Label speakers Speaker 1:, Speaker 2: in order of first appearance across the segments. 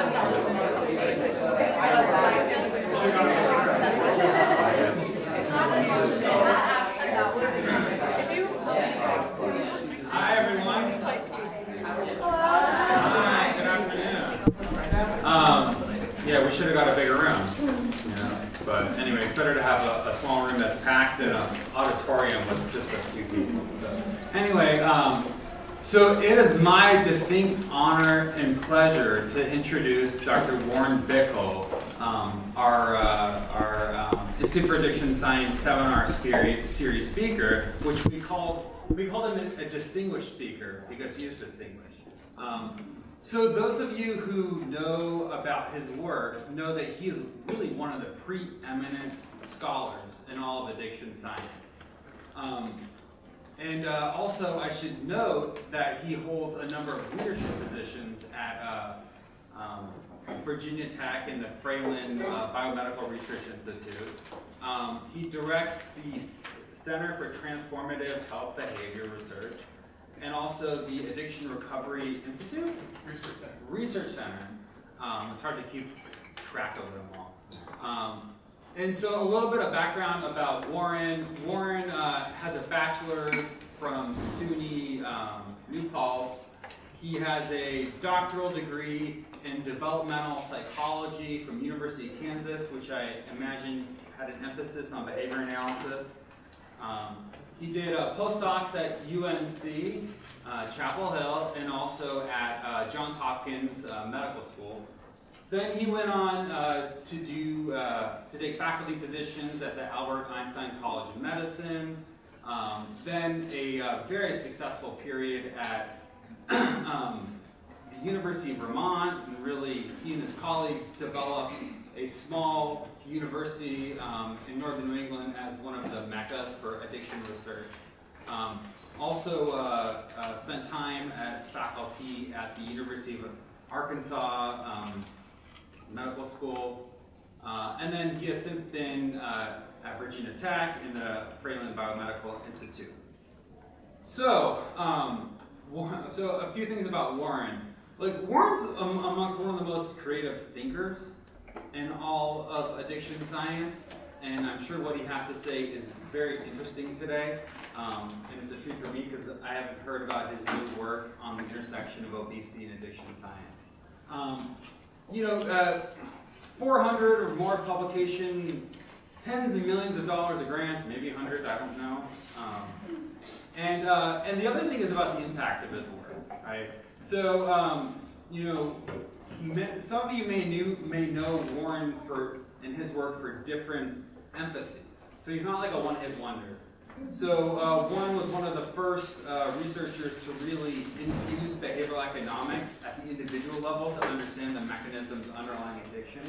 Speaker 1: Hi, everyone. Hi, good afternoon. Yeah, we should have got a bigger room. Yeah. But anyway, it's better to have a small room that's packed than an auditorium with just a few people. So anyway, so it is my distinct honor and pleasure to introduce Dr. Warren Bickel, our Institute for Addiction Science seminar series speaker, which we called him a distinguished speaker because he is distinguished. So those of you who know about his work know that he is really one of the preeminent scholars in all of addiction science. Also, I should note that he holds a number of leadership positions at Virginia Tech in the Fralin Biomedical Research Institute. He directs the Center for Transformative Health Behavior Research, and also the Addiction Recovery Institute? Research Center. It's hard to keep track of them all. And so a little bit of background about Warren. Warren has a bachelor's from SUNY New Paltz. He has a doctoral degree in developmental psychology from University of Kansas, which I imagine had an emphasis on behavior analysis. He did postdocs at UNC, Chapel Hill, and also at Johns Hopkins Medical School. Then he went on to take faculty positions at the Albert Einstein College of Medicine. Then a very successful period at the University of Vermont, and really he and his colleagues developed a small university in northern New England as one of the meccas for addiction research. Also spent time as faculty at the University of Arkansas Medical School. And then he has since been at Virginia Tech in the Fralin Biomedical Institute. So, so a few things about Warren. Like, Warren's amongst one of the most creative thinkers in all of addiction science, and I'm sure what he has to say is very interesting today. And it's a treat for me because I haven't heard about his new work on the intersection of obesity and addiction science. 400 or more publication, tens of millions of dollars of grants, maybe hundreds, I don't know. And the other thing is about the impact of his work, right? So, some of you may know Warren in his work for different emphases. So he's not like a one-hit wonder. So Warren was one of the first researchers to really infuse behavioral economics at the individual level to understand the mechanisms underlying addiction.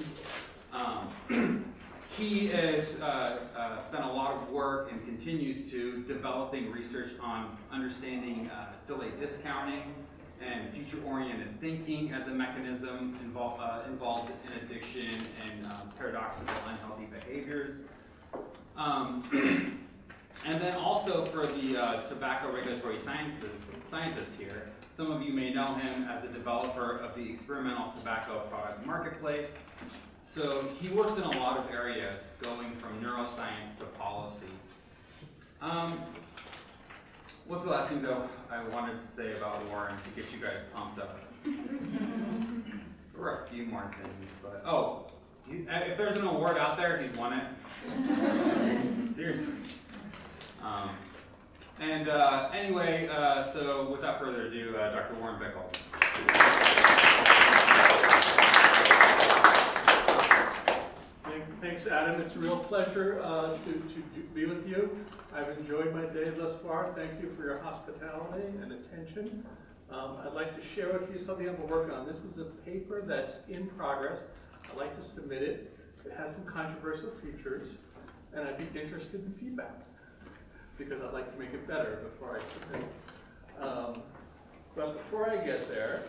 Speaker 1: He has spent a lot of work and continues to developing research on understanding delayed discounting and future-oriented thinking as a mechanism involved in addiction and paradoxical unhealthy behaviors. And then also for the tobacco regulatory scientists here, some of you may know him as the developer of the experimental tobacco product marketplace. So he works in a lot of areas, going from neuroscience to policy. What's the last thing that I wanted to say about Warren to get you guys pumped up? There were a few more things, but if there's an award out there, he's won it. Seriously. Anyway, so without further ado, Dr. Warren Bickel.
Speaker 2: Thanks, Adam. It's a real pleasure to be with you. I've enjoyed my day thus far. Thank you for your hospitality and attention. I'd like to share with you something I've been working on. This is a paper that's in progress. I'd like to submit it. It has some controversial features, and I'd be interested in feedback because I'd like to make it better before I submit it. But before I get there,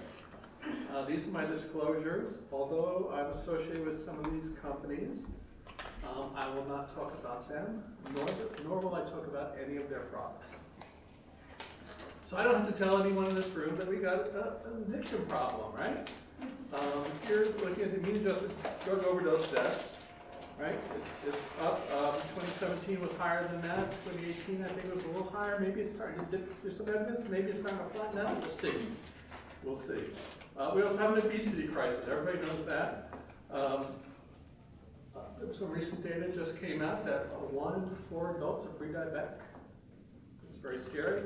Speaker 2: these are my disclosures. Although I'm associated with some of these companies, I will not talk about them, nor will I talk about any of their products. So I don't have to tell anyone in this room that we got an addiction problem, right? Here's looking at the mean adjusted drug overdose deaths, right? It's up. 2017 was higher than that. 2018, I think, it was a little higher. Maybe it's starting to dip. There's some evidence. Maybe it's starting to flatten out. We'll see. We'll see. We also have an obesity crisis. Everybody knows that. There was some recent data that just came out that 1 in 4 adults are pre-diabetic. It's very scary.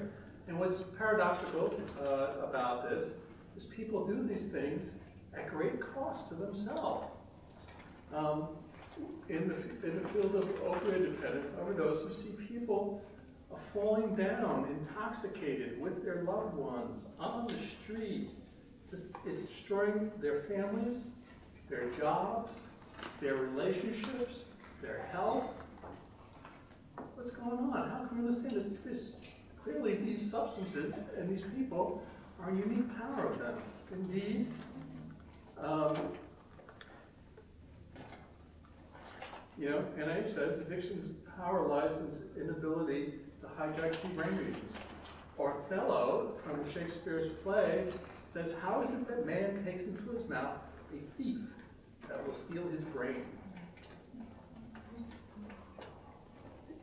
Speaker 2: And what's paradoxical about this is people do these things at great cost to themselves. In the field of opioid dependence, overdose, you see people falling down, intoxicated with their loved ones on the street. It's destroying their families, their jobs, their relationships, their health. What's going on? How can we understand this? Clearly, these substances and these people are a unique power of them. Indeed, NIH says addiction's power lies in its inability to hijack key brain regions. Othello, from Shakespeare's play, says, how is it that man takes into his mouth a thief that will steal his brain?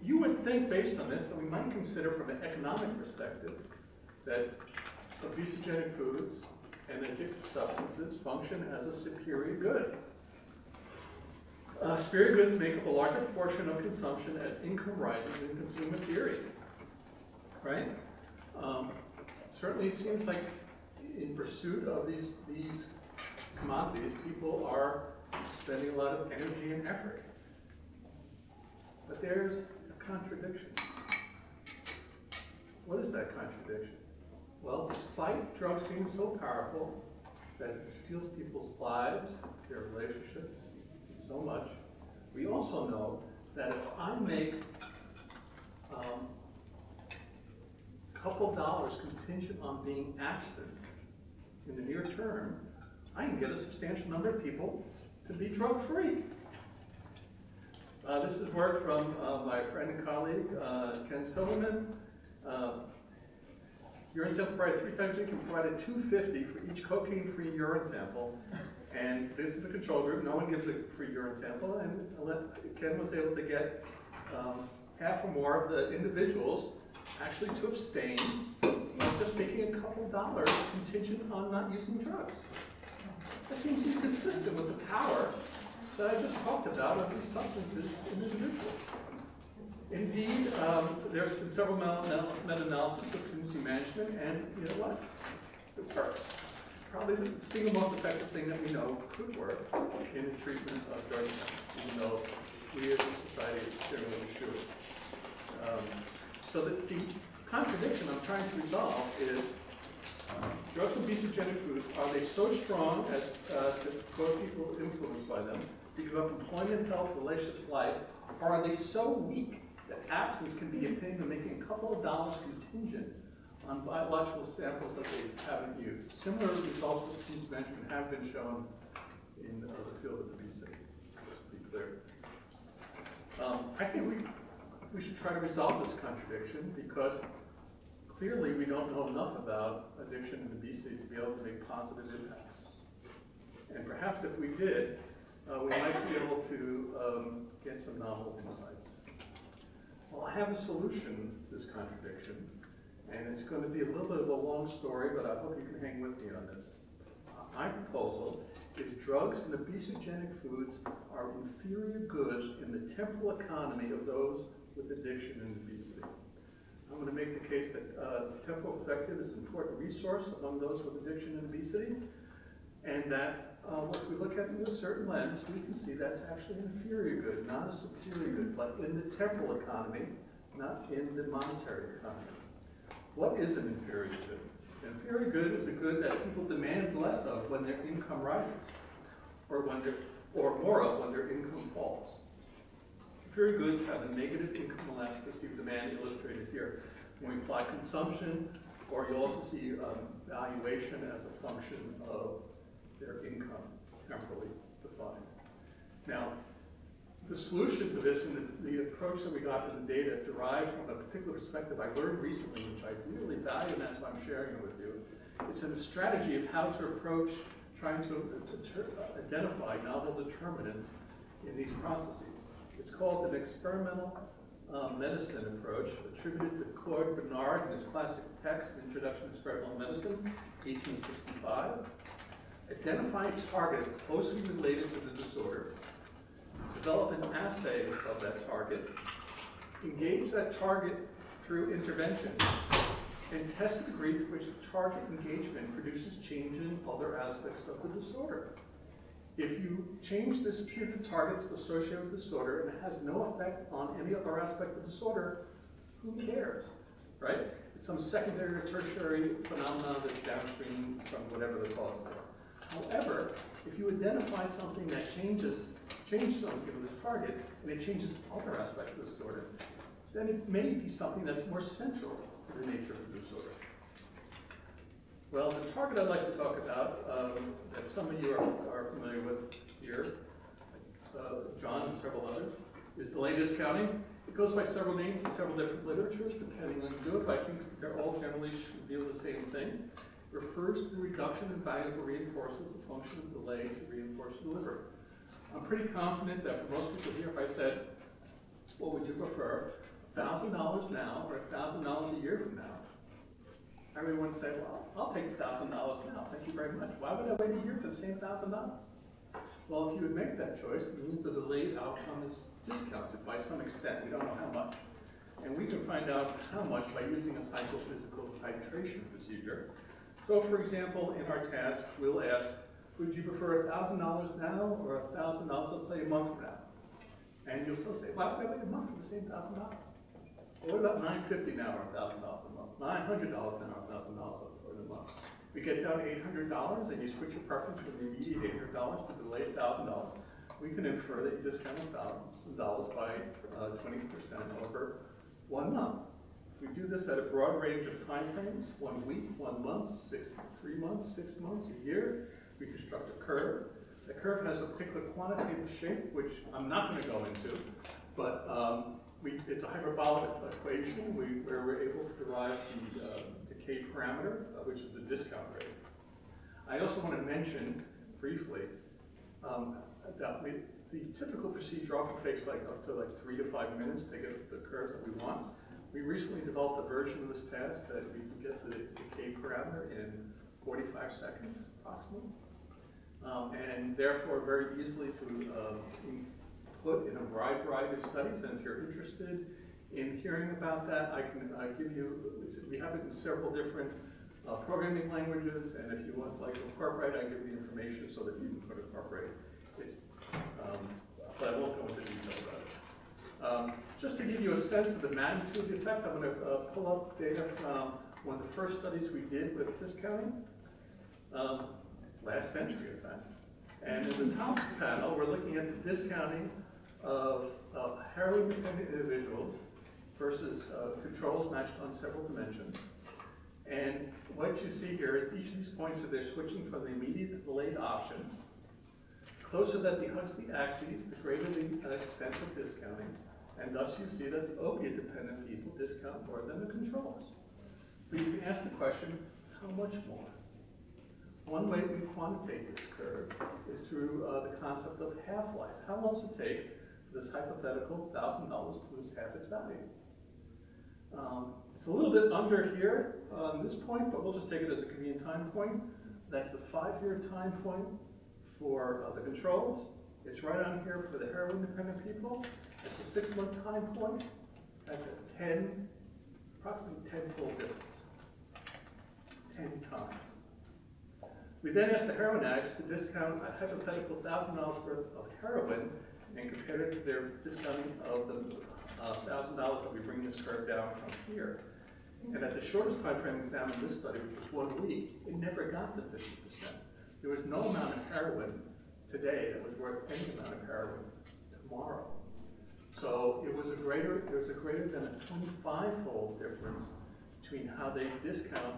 Speaker 2: You would think, based on this, that we might consider from an economic perspective that obesogenic foods and addictive substances function as a superior good. Superior goods make up a larger portion of consumption as income rises in consumer theory, right? Certainly it seems like in pursuit of these commodities, people are spending a lot of energy and effort. But there's a contradiction. What is that contradiction? Well, despite drugs being so powerful that it steals people's lives, their relationships, so much, we also know that if I make a couple dollars contingent on being abstinent in the near term, I can get a substantial number of people to be drug-free. This is work from my friend and colleague, Ken Silverman. Urine sample provided 3 times a week and provided $2.50 for each cocaine-free urine sample. And this is the control group. No one gives a free urine sample. And Ken was able to get half or more of the individuals actually to abstain, just making a couple dollars contingent on not using drugs. That seems inconsistent with the power that I just talked about of these substances in individuals. Indeed, there's been several meta-analysis of community management, and you know what? It works. Probably the single most effective thing that we know could work in the treatment of drug abuse, even though we as a society generally should. So the contradiction I'm trying to resolve is drugs and obesogenic foods, are they so strong as to cause people influenced by them to give up employment, health, relationships, life, or are they so weak that abstinence can be obtained by making a couple of dollars contingent on biological samples that they haven't used? Similar results with community management have been shown in the field of obesity, just to be clear. I think we should try to resolve this contradiction because clearly we don't know enough about addiction and obesity to be able to make positive impacts. And perhaps if we did, we might be able to get some novel insights. Well, I have a solution to this contradiction, and it's going to be a little bit of a long story, but I hope you can hang with me on this. My proposal is drugs and obesogenic foods are inferior goods in the temporal economy of those with addiction and obesity. I'm going to make the case that temporal perspective is an important resource among those with addiction and obesity, and that if we look at it with a certain lens, we can see that's actually an inferior good, not a superior good, but in the temporal economy, not in the monetary economy. What is an inferior good? An inferior good is a good that people demand less of when their income rises, or more of when their income falls. Inferior goods have a negative income elasticity of demand illustrated here. When we apply consumption, or you also see valuation as a function of their income, temporally defined. Now, The solution to this and the approach that we got in the data derived from a particular perspective I learned recently, which I really value, and that's why I'm sharing it with you. It's a strategy of how to approach trying to identify novel determinants in these processes. It's called an experimental medicine approach, attributed to Claude Bernard in his classic text, Introduction to Experimental Medicine, 1865. Identify a target closely related to the disorder, develop an assay of that target, engage that target through intervention, and test the degree to which the target engagement produces change in other aspects of the disorder. If you change this putative target that's associated with disorder and it has no effect on any other aspect of the disorder, who cares, right? It's some secondary or tertiary phenomenon that's downstream from whatever the cause is. However, if you identify something that changes something of this target, and it changes other aspects of the disorder, then it may be something that's more central to the nature of the disorder. Well, the target I'd like to talk about, that some of you are familiar with here, John and several others, is delay discounting. It goes by several names in several different literatures, depending on who you do it, but I think they're all generally reveal the same thing. It refers to the reduction in value that reinforces the function of delay to reinforce delivery. I'm pretty confident that for most people here, if I said, what would you prefer, $1,000 now or $1,000 a year from now? Everyone would say, well, I'll take $1,000 now, thank you very much. Why would I wait a year for the same $1,000? Well, if you would make that choice, it means the delayed outcome is discounted by some extent. We don't know how much. And we can find out how much by using a psychophysical titration procedure. So for example, in our task, we'll ask, would you prefer $1,000 now or $1,000, let's say a month from now? And you'll still say, why would I wait a month for the same $1,000? Well, what about $950 now or $1,000 a month? $900 now or $1,000 for the month? We get down to $800 and you switch your preference from the immediate $800 to delay $1,000. We can infer that you discount $1,000 by 20% over 1 month. If we do this at a broad range of time frames, 1 week, 1 month, 3 months, 6 months, a year, we construct a curve. The curve has a particular quantitative shape, which I'm not going to go into, but it's a hyperbolic equation where we're able to derive the decay parameter, which is the discount rate. I also want to mention briefly that the typical procedure often takes up to 3 to 5 minutes to get the curves that we want. We recently developed a version of this task that we can get the decay parameter in 45 seconds approximately. And therefore very easily to put in a wide variety of studies. And if you're interested in hearing about that, I can give you, we have it in several different programming languages, and if you want to incorporate, I give you the information so that you can put incorporate. But I won't go into detail about it. Just to give you a sense of the magnitude of the effect, I'm going to pull up data from one of the first studies we did with discounting. Last century, in fact. And in the top panel, we're looking at the discounting of heroin-dependent individuals versus controls matched on several dimensions. And what you see here is each of these points are they're switching from the immediate to delayed option. Closer that they hugs the axes, the greater the extent of discounting. And thus you see that the opiate-dependent people discount more than the controls. But you can ask the question, how much more? One way we quantitate this curve is through the concept of half-life. How long does it take for this hypothetical $1,000 to lose half its value? It's a little bit under here on this point, but we'll just take it as a convenient time point. That's the 5-year time point for the controls. It's right on here for the heroin-dependent people. It's a 6-month time point. That's a approximately 10-fold difference. 10 times. We then asked the heroin addicts to discount a hypothetical $1,000 worth of heroin and compare it to their discounting of the $1,000 that we bring this curve down from here. And at the shortest time frame examined in this study, which was 1 week, it never got to 50%. There was no amount of heroin today that was worth any amount of heroin tomorrow. So there was a greater than a 25-fold difference between how they discount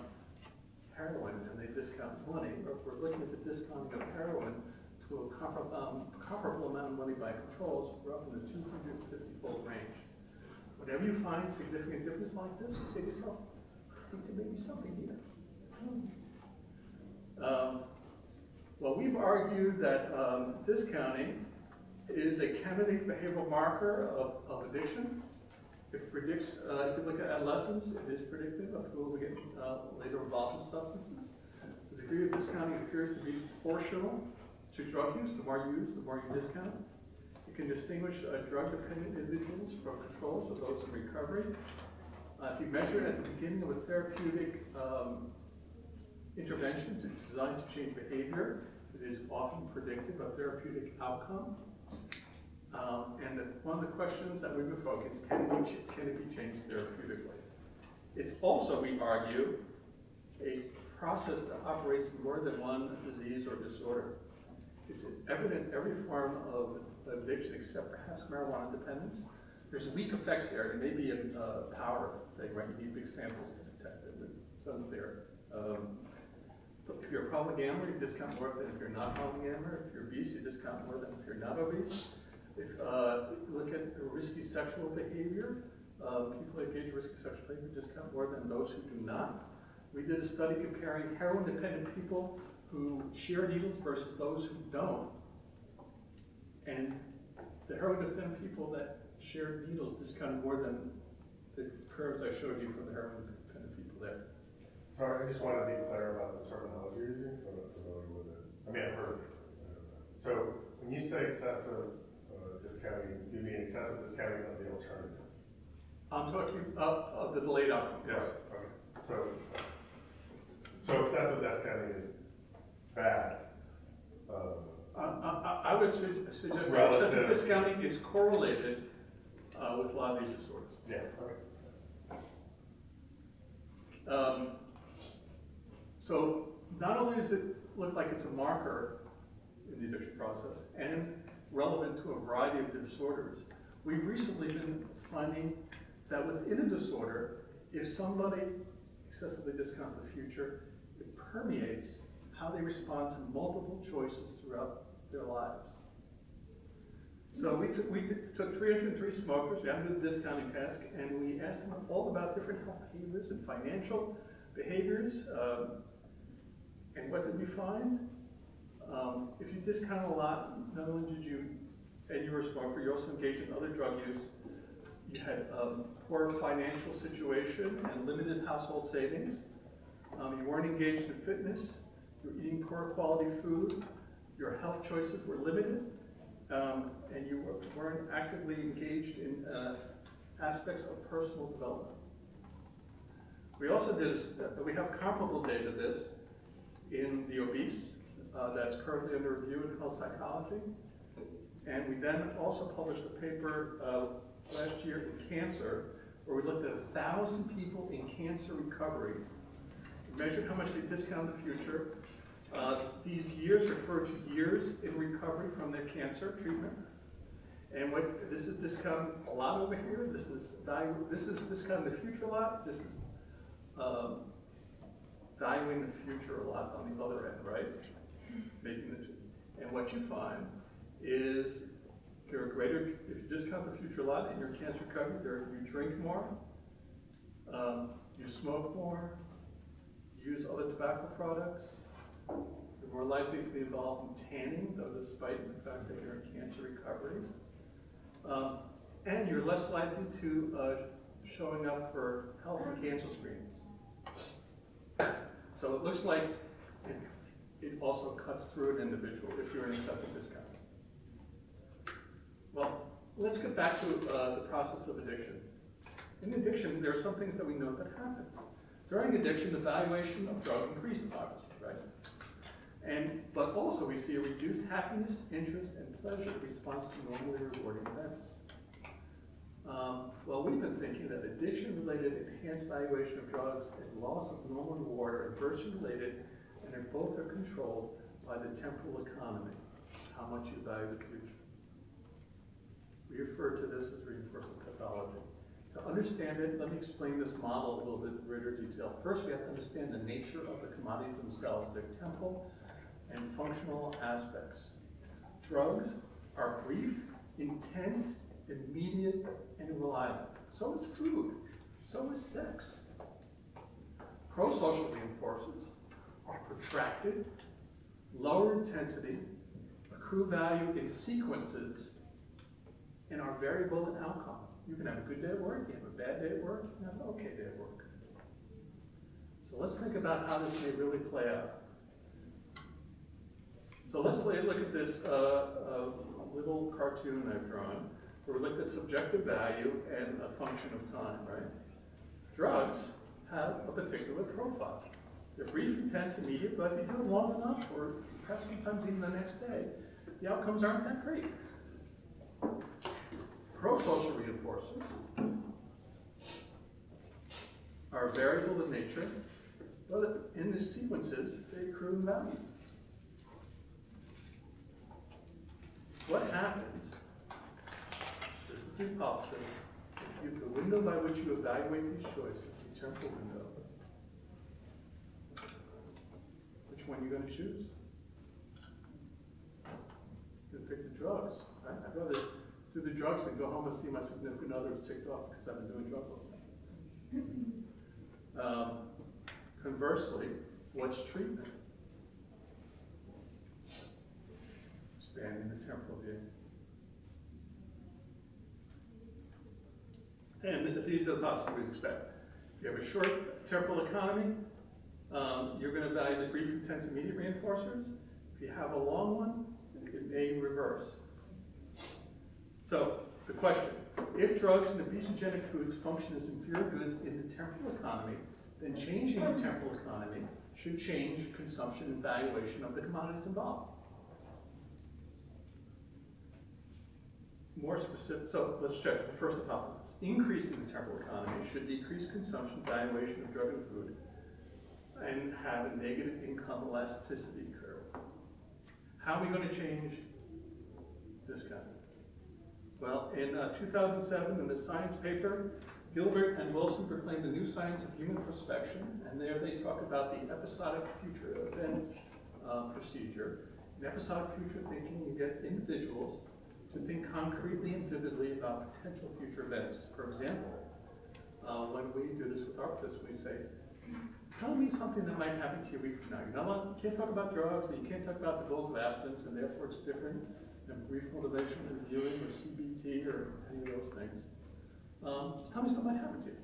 Speaker 2: heroin and they discount money. Or if we're looking at the discounting of heroin to a comparable amount of money by controls, we're up in the 250-fold range. Whenever you find significant difference like this, you say to yourself, I think there may be something here. Well, we've argued that discounting is a candidate behavioral marker of addiction. It predicts, if you look at adolescents, it is predictive of who will get later involved in substances. The degree of discounting appears to be proportional to drug use. The more you use, the more you discount. It can distinguish drug-dependent individuals from controls or those in recovery. If you measure it at the beginning of a therapeutic intervention designed to change behavior, it is often predictive of therapeutic outcome. And one of the questions that we've been focused, can it be changed therapeutically? It's also, we argue, a process that operates in more than one disease or disorder. It's evident in every form of addiction except perhaps marijuana dependence. There's weak effects there. It may be a power thing, right? You need big samples to detect it. Some's there. But if you're a problem gambler, you discount more than if you're not a problem gambler. If you're obese, you discount more than if you're not obese. If you look at risky sexual behavior, people engaged in risky sexual behavior discount more than those who do not. We did a study comparing heroin-dependent people who share needles versus those who don't. And the heroin-dependent people that shared needles discounted more than the curves I showed you from the heroin-dependent people there.
Speaker 3: Sorry, I just want to be clear about the terminology you're using, because I'm not familiar with it. I mean, I've heard of it. So when you say excessive discounting, you mean excessive discounting of the alternative? I'm
Speaker 2: talking of the delayed outcome, yes.
Speaker 3: Right. Okay. So excessive discounting is bad.
Speaker 2: I would suggest that excessive discounting is correlated with a lot of these disorders.
Speaker 3: Yeah, okay.
Speaker 2: So not only does it look like it's a marker in the addiction process and relevant to a variety of disorders, we've recently been finding that within a disorder, if somebody excessively discounts the future, it permeates how they respond to multiple choices throughout their lives. So we took 303 smokers, we had to do the discounting task, and we asked them all about different health behaviors and financial behaviors. And what did we find? If you discount a lot, not only did you, and you were a smoker, you also engaged in other drug use. You had poor financial situation and limited household savings. You weren't engaged in fitness. You were eating poor quality food. Your health choices were limited. And you weren't actively engaged in aspects of personal development. We also did, we have comparable data to this in the obese, that's currently under review in health psychology. And we then also published a paper last year in cancer, where we looked at 1,000 people in cancer recovery, measured how much they discount the future. These years refer to years in recovery from their cancer treatment. And what this is discounting a lot over here. This is discounting the future a lot. This is valuing the future a lot on the other end, right? Making the two. And what you find is if you discount the future a lot in your cancer recovery, you drink more, you smoke more, you use other tobacco products, you're more likely to be involved in tanning, though despite the fact that you're in cancer recovery. And you're less likely to showing up for health and cancer screenings. So it looks like it also cuts through an individual if you're in excessive discount. Well, let's get back to the process of addiction. In addiction, there are some things that we know that happens. During addiction, the valuation of drug increases, obviously, right? But also we see a reduced happiness, interest, and pleasure response to normally rewarding events. Well, we've been thinking that addiction-related enhanced valuation of drugs and loss of normal reward are inversely related, and they're both are controlled by the temporal economy, how much you value the future. We refer to this as reinforcement pathology. To understand it, let me explain this model in a little bit greater detail. First, we have to understand the nature of the commodities themselves, their temporal and functional aspects. Drugs are brief, intense, immediate, and reliable. So is food. So is sex. Pro-social reinforcers are protracted, lower intensity, accrue value in sequences, and are variable in outcome. You can have a good day at work, you have a bad day at work, you have an okay day at work. So let's think about how this may really play out. So let's look at this little cartoon I've drawn, where we looked at subjective value and a function of time, right? Drugs have a particular profile. They're brief, intense, immediate, but if you do it long enough, or perhaps sometimes even the next day, the outcomes aren't that great. Pro-social reinforcers are variable in nature, but in the sequences, they accrue value. What happens, this is the hypothesis, if the window by which you evaluate these choices, the temporal window, which one are you going to choose? You're going to pick the drugs, right? I'd rather do the drugs than go home and see my significant other is ticked off because I've been doing drugs all the time. Conversely, what's treatment? Expanding the temporal view. And these are the possibilities expect. If you have a short temporal economy, you're going to value the brief, intense, immediate reinforcers. If you have a long one, it may reverse. So, the question, if drugs and obesogenic foods function as inferior goods in the temporal economy, then changing the temporal economy should change consumption and valuation of the commodities involved. More specific, so let's check the first hypothesis. Increasing the temporal economy should decrease consumption, valuation of drug and food, and have a negative income elasticity curve. How are we going to change discount? Well, in 2007, in the science paper, Gilbert and Wilson proclaimed the new science of human prospection, and there they talk about the episodic future event procedure. In episodic future thinking, you get individuals to think concretely and vividly about potential future events. For example, when we do this with our participants, we say, tell me something that might happen to you a week from now. You can't talk about drugs, and you can't talk about the goals of abstinence, and therefore it's different than brief motivation reviewing or CBT or any of those things. Just tell me something might happen to you.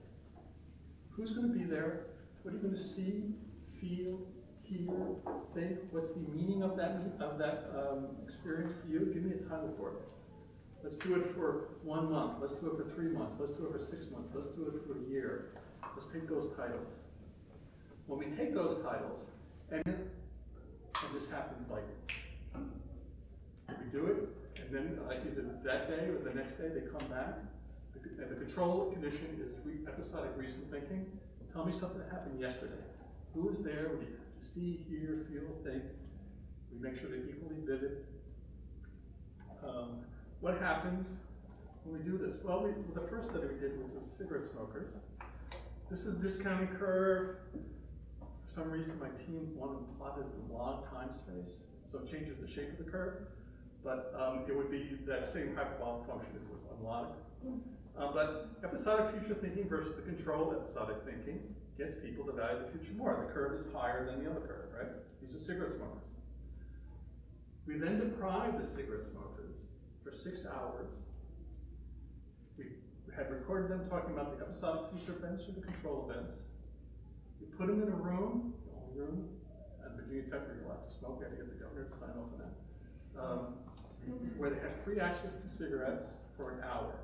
Speaker 2: Who's going to be there? What are you going to see, feel, hear, think? What's the meaning of that experience for you? Give me a title for it. Let's do it for 1 month. Let's do it for 3 months. Let's do it for 6 months. Let's do it for a year. Let's take those titles. When we take those titles, and this happens like, we do it, and then either that day or the next day they come back. The control condition is episodic recent thinking. Tell me something that happened yesterday. Who was there? What do you have to see, hear, feel, think? We make sure they're equally vivid. What happens when we do this? Well, the first study we did was with cigarette smokers. This is a discounting curve. For some reason, my team wanted to plot it in log time space, so it changes the shape of the curve. But it would be that same hyperbolic function if it was unlocked. But episodic future thinking versus the control episodic thinking gets people to value the future more. The curve is higher than the other curve, right? These are cigarette smokers. We then deprive the cigarette smokers for 6 hours. We had recorded them talking about the episodic future events or the control events. We put them in a room, the only room, and Virginia Tech, you're allowed to smoke. We had to get the governor to sign off on that. Where they had free access to cigarettes for an hour.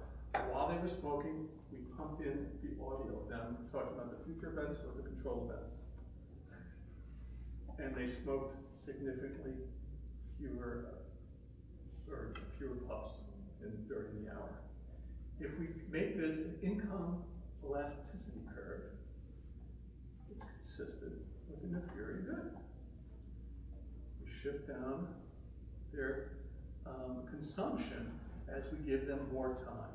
Speaker 2: While they were smoking, we pumped in the audio of them talking about the future events or the control events. And they smoked significantly fewer puffs during the hour. If we make this an income elasticity curve, it's consistent with an inferior good. We shift down their consumption as we give them more time.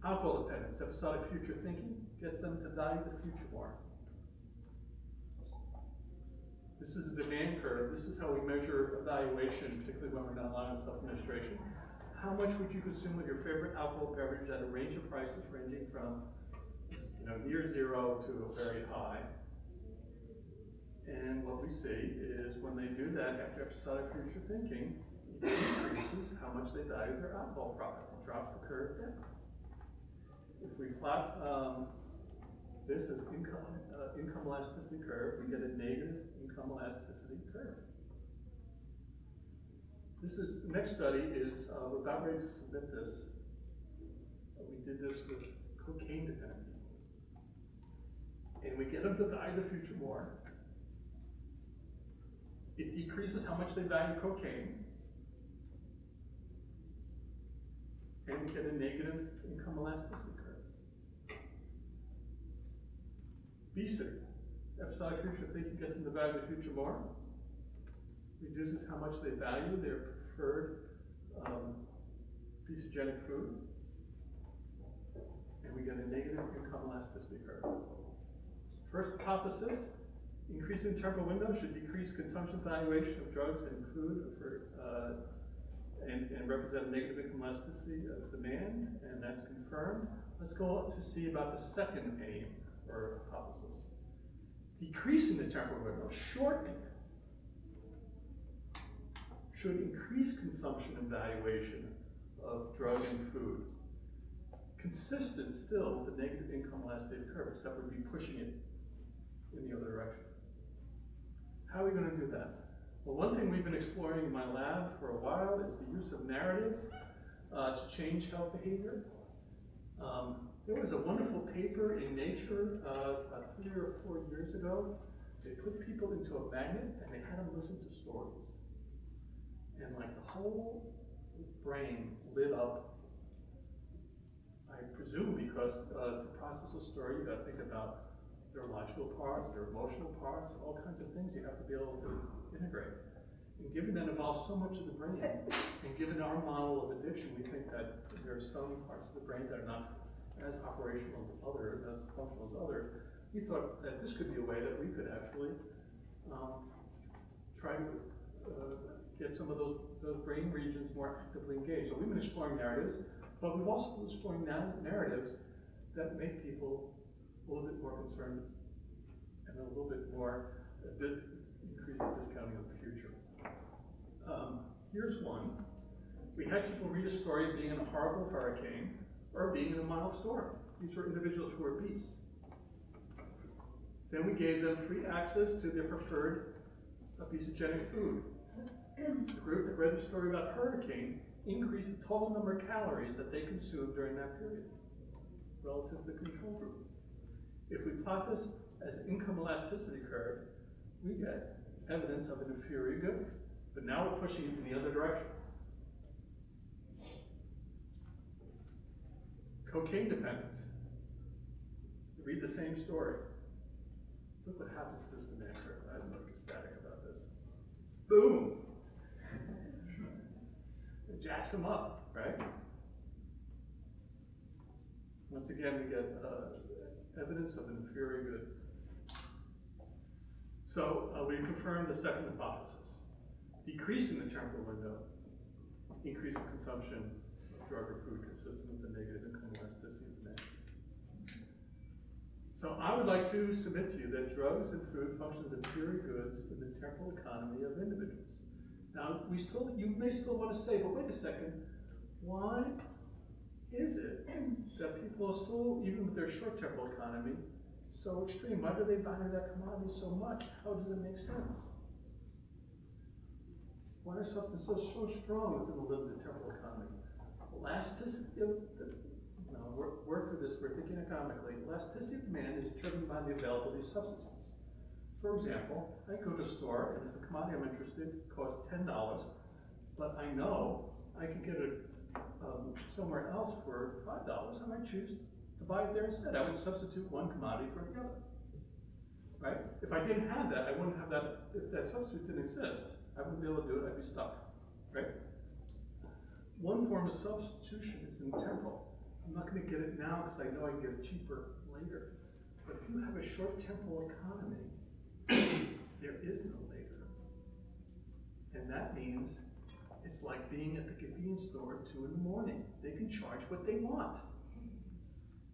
Speaker 2: Alcohol dependence, episodic future thinking, gets them to value the future more. This is the demand curve. This is how we measure evaluation, particularly when we're not allowing self-administration. How much would you consume of your favorite alcohol beverage at a range of prices ranging from near zero to a very high? And what we see is when they do that after episodic future thinking, it increases how much they value their alcohol product. It drops the curve down. If we plot this as income elasticity curve, we get a negative income elasticity curve. The next study is, we're about ready to submit this. We did this with cocaine dependent people. And we get them to value the future more. It decreases how much they value cocaine. And we get a negative income elasticity curve. Obesity. Episodic future thinking gets them to value the future more. Reduces how much they value their preferred obesogenic food. And we get a negative income elasticity curve. First hypothesis, increasing temporal window should decrease consumption valuation of drugs and food and represent negative income elasticity of demand, and that's confirmed. Let's go to see about the second aim or hypothesis. Decreasing the temporal window, shortening, should increase consumption and valuation of drug and food. Consistent still with the negative income elasticity curve, except we'd be pushing it in the other direction. How are we going to do that? Well, one thing we've been exploring in my lab for a while is the use of narratives to change health behavior. There was a wonderful paper in Nature about 3 or 4 years ago. They put people into a magnet and they had them listen to stories. And like the whole brain lit up. I presume because to process a story, you got to think about their logical parts, their emotional parts, all kinds of things you have to be able to integrate. And given that involves so much of the brain, and given our model of addiction, we think that there are some parts of the brain that are not as operational as others, as functional as others. We thought that this could be a way that we could actually try to get some of those brain regions more actively engaged. So we've been exploring narratives, but we've also been exploring narratives that make people a little bit more concerned and a little bit more increase the discounting of the future. Here's one. We had people read a story of being in a horrible hurricane or being in a mild storm. These were individuals who were obese. Then we gave them free access to their preferred obesogenic food. The group that read the story about hurricane increased the total number of calories that they consumed during that period relative to the control group. If we plot this as an income elasticity curve, we get evidence of an inferior good. But now we're pushing it in the other direction. Cocaine dependence. Read the same story. Look what happens to this demand curve. I'm like ecstatic about this. Boom! It jacks them up, right? Once again, we get evidence of an inferior good. So we confirmed the second hypothesis. Decreasing the temporal window, increasing consumption of drug or food consistent with the negative income elasticity of demand. So I would like to submit to you that drugs and food function as inferior goods in the temporal economy of individuals. Now, you may still want to say, but wait a second, why is it that people are still, even with their short temporal economy, so extreme? Why do they value that commodity so much? How does it make sense? Why are substances so strong within the limited temporal economy? Elasticity of word for this, we're thinking economically. Elasticity of demand is driven by the availability of substitutes. For example, I go to a store and if the commodity I'm interested in costs $10, but I know I can get it somewhere else for $5, I might choose to buy it there instead. I would substitute one commodity for the other. Right? If I didn't have that, I wouldn't have that. If that substitute didn't exist, I wouldn't be able to do it. I'd be stuck. Right? One form of substitution is in temporal. I'm not going to get it now because I know I can get it cheaper later. But if you have a short temporal economy, there is no later. And that means it's like being at the convenience store at 2 in the morning. They can charge what they want.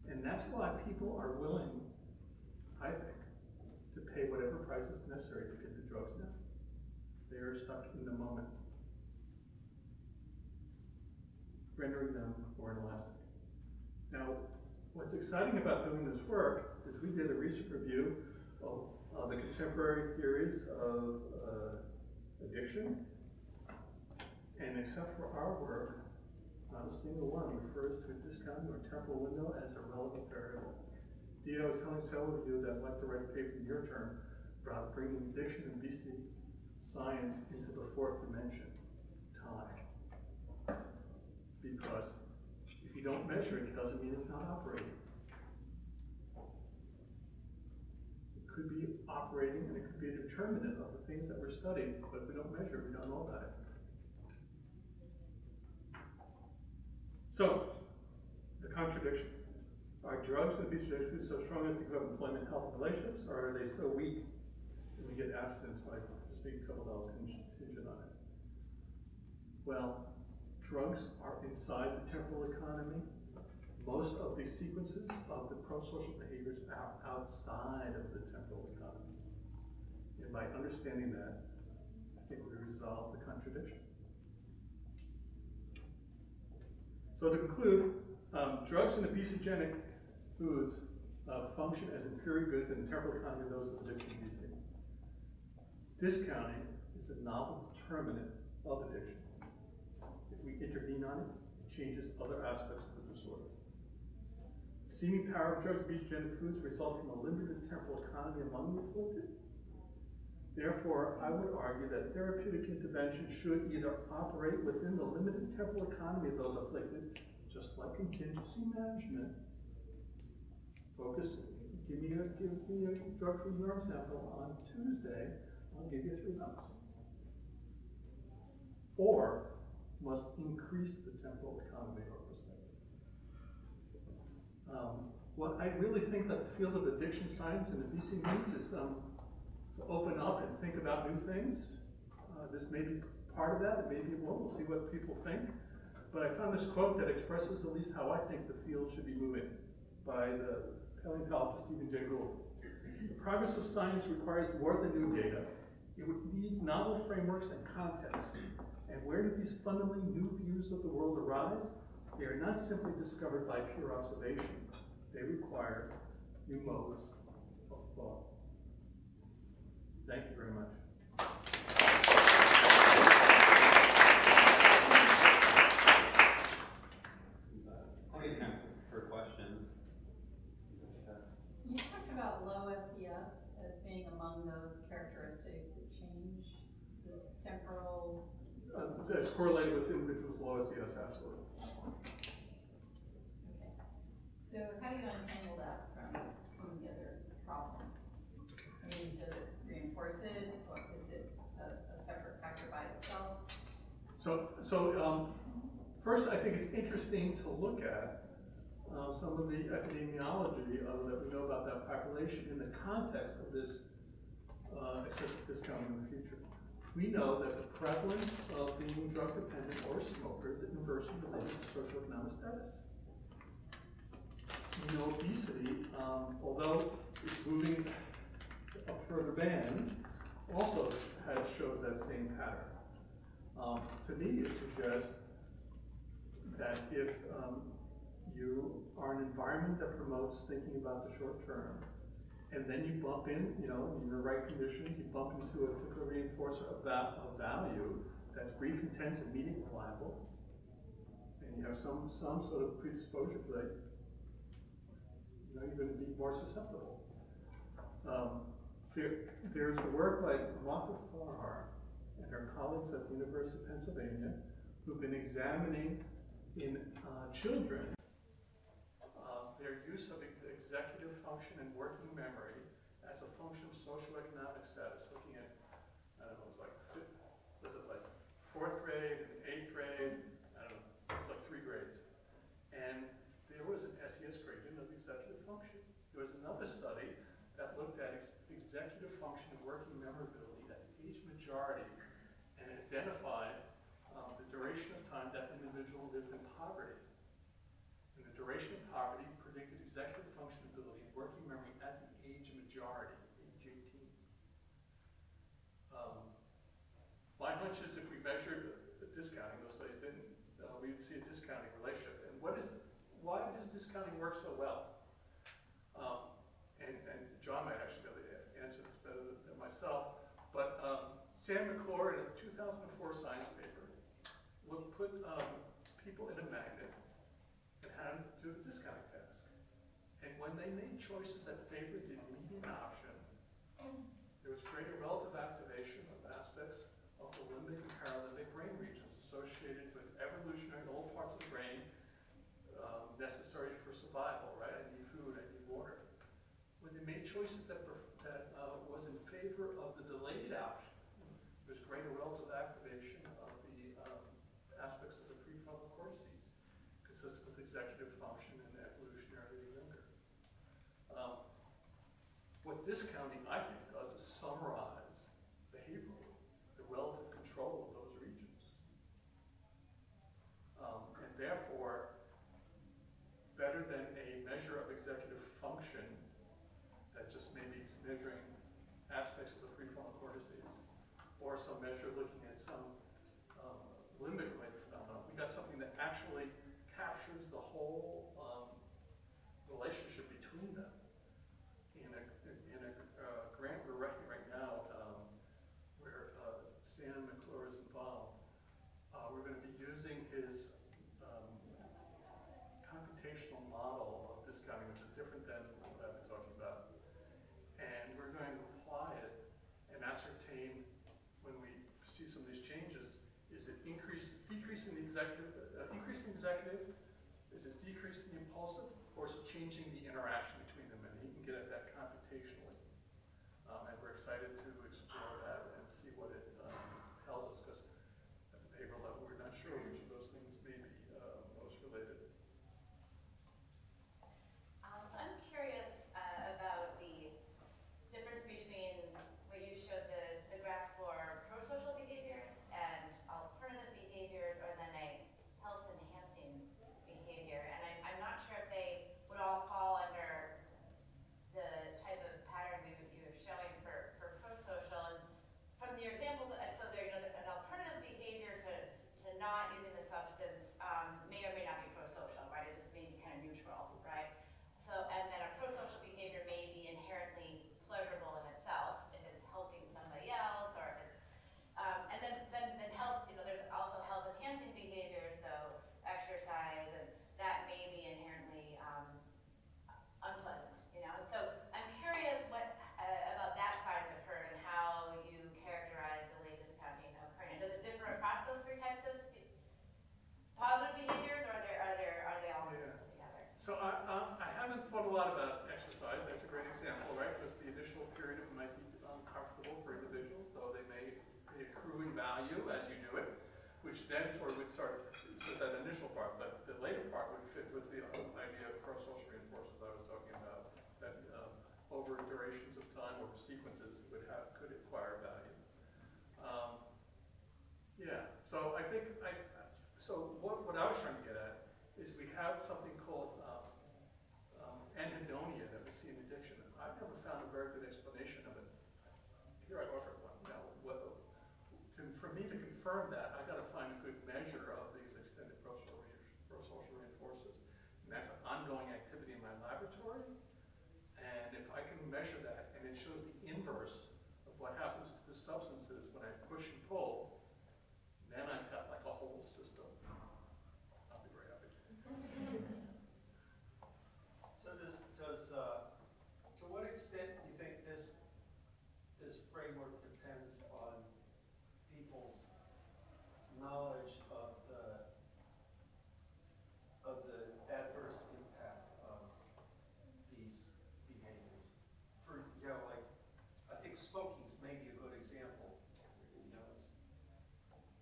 Speaker 2: And that's why people are willing, I think, to pay whatever price is necessary to get the drugs now. They are stuck in the moment, rendering them more inelastic. Now, what's exciting about doing this work is we did a recent review of the contemporary theories of addiction, and except for our work, not a single one refers to a discounting or temporal window as a relevant variable. Indeed, I was telling several of you that I'd like to write a paper in your term about bringing addiction and obesity science into the fourth dimension, time. Because if you don't measure it, it doesn't mean it's not operating. It could be operating and it could be a determinant of the things that we're studying, but if we don't measure it, we don't know about it. So, the contradiction. Are drugs and obesity foods so strong as to give up employment, health, and relationships, or are they so weak that we get abstinence by just making a couple dollars contingent on it? Well, drugs are inside the temporal economy. Most of the sequences of the pro-social behaviors are outside of the temporal economy. And by understanding that, I think we resolve the contradiction. So to conclude, drugs and obesogenic foods function as inferior goods in the temporal economy of those with addiction and obesity. Discounting is a novel determinant of addiction. If we intervene on it, it changes other aspects of the disorder. The seeming power of drugs and obesogenic foods result from a limited temporal economy among the afflicted. Therefore, I would argue that therapeutic intervention should either operate within the limited temporal economy of those afflicted, just like contingency management. Focus, give me a drug from urine sample on Tuesday, I'll give you 3 months. Or must increase the temporal economy or perspective. What I really think that the field of addiction science and obesity needs is to open up and think about new things. This may be part of that, it may be more, we'll see what people think. But I found this quote that expresses at least how I think the field should be moving by the paleontologist Stephen Jay Gould. The progress of science requires more than new data. It needs novel frameworks and contexts. And where do these fundamentally new views of the world arise? They are not simply discovered by pure observation. They require new modes of thought. Thank you very much.
Speaker 1: Plenty of time for questions.
Speaker 4: You talked about low SES as being among those characteristics that change this temporal.
Speaker 2: That's correlated with individuals' low SES, absolutely.
Speaker 4: Okay. So how do you untangle that from some of the other problems? I mean, does it reinforce it, or is it a separate factor by itself?
Speaker 2: So first, I think it's interesting to look at some of the epidemiology that we know about that population in the context of this excessive discounting in the future. We know that the prevalence of being drug dependent or smokers is inversely related to socioeconomic status. We know obesity, although it's moving up further bands, also shows that same pattern. To me, it suggests that if you are in an environment that promotes thinking about the short term, and then you bump in, in the right conditions, you bump into a particular reinforcer of value that's brief, intense, immediate, reliable, and you have some sort of predisposition to that, you're going to be more susceptible. There's the work by Martha Farrar and her colleagues at the University of Pennsylvania who've been examining in children their use of executive function and working memory as a function of socioeconomic status, looking at, I don't know, was it like 4th grade and 8th grade? I don't know, it was like 3 grades. And there was an SES gradient of executive function. There was another study that looked at executive function and working memory identified the duration of time that individual lived in poverty. And the duration of poverty predicted executive functionability and working memory at the age of majority, age 18. My hunch is if we measured the discounting, those studies didn't, we would see a discounting relationship. And why does discounting work so well? And John might actually be able to answer this better than myself. But Sam McClure in a 2004 science paper put people in a magnet and had them do the discounting task. And when they made choices that favored the median option, there was greater relative activation of aspects of the limbic and paralimbic brain regions associated with evolutionary old parts of the brain necessary for survival, right? I need food, I need water. When they made choices that was in favor of the delayed option, there's greater relative activation of the aspects of the prefrontal cortices, consistent with executive function and evolutionarily younger. What discounting, I think, does is summarize behaviorally the relative control of those regions. And therefore, better than a measure of executive function that just maybe is measuring aspects of the prefrontal cortices, or some measure looking at some limbic-related phenomenon. We got something that actually captures the whole relationship between them. In a grant we're writing right now, where Sam McClure is involved, we're going to be using his computational model of discounting, which is different than what I've been talking about. And we're going to apply it and ascertain when we see some of these changes, is it decreasing the executive, is it decreasing the impulsive, or is it changing the interaction between them? And he can get at that computationally. And we're excited to explore that and see what it tells us, because at the paper level, we're not sure which of those things may be most related.
Speaker 5: So I'm curious about the difference between what you showed the graph for pro-social behaviors and alternative behaviors, or then a health-enhancing behavior. And I'm not sure if they would all fall under the type of pattern you were showing for pro-social. And from your examples, so there, an alternative behavior to not using the substance may or may not be pro-social, right? It just may be kind of neutral, right? So, and then a pro-social behavior may be inherently pleasurable in itself if it's helping somebody else, or if it's, and then health, there's also health-enhancing behavior, so exercise, and that may be inherently unpleasant, And so I'm curious about that side of the curve and how you characterize the late discounting occurring. Does it differ across those three types of positive behaviors, or are they all together?
Speaker 2: So I haven't thought a lot about exercise. That's a great example, right? Because the initial period it might be uncomfortable for individuals, though they may be accruing value as you do it, which then would start that initial part, but the later part would fit with the idea of pro-social reinforcements I was talking about, that over durations of time, over sequences, could acquire value. Yeah, so I think, so what I was trying to get at is we have something called anhedonia that we see in addiction. I've never found a very good explanation of it. Here I offer one. Now, for me to confirm that, I've got to find a good measure of these extended pro-social reinforcers. And that's an ongoing activity in my laboratory. And if I can measure that, and it shows the inverse of what happens to the substances when I push and pull, then I've got like a whole system. I'll be very happy.
Speaker 6: So to what extent do you think this framework depends on people's knowledge of the adverse impact of these behaviors? For like, I think smoking is maybe a good example. It's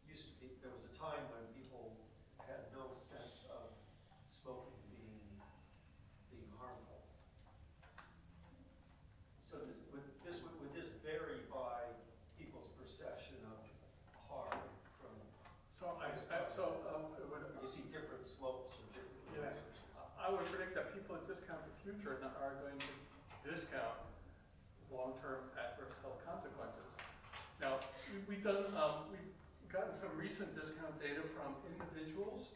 Speaker 6: used to be, there was a time when people had no sense of smoking being harmful. So would this vary by people's perception of harm
Speaker 2: I would predict that people that discount the future are going to discount long-term adverse health consequences. Now, we've gotten some recent discount data from individuals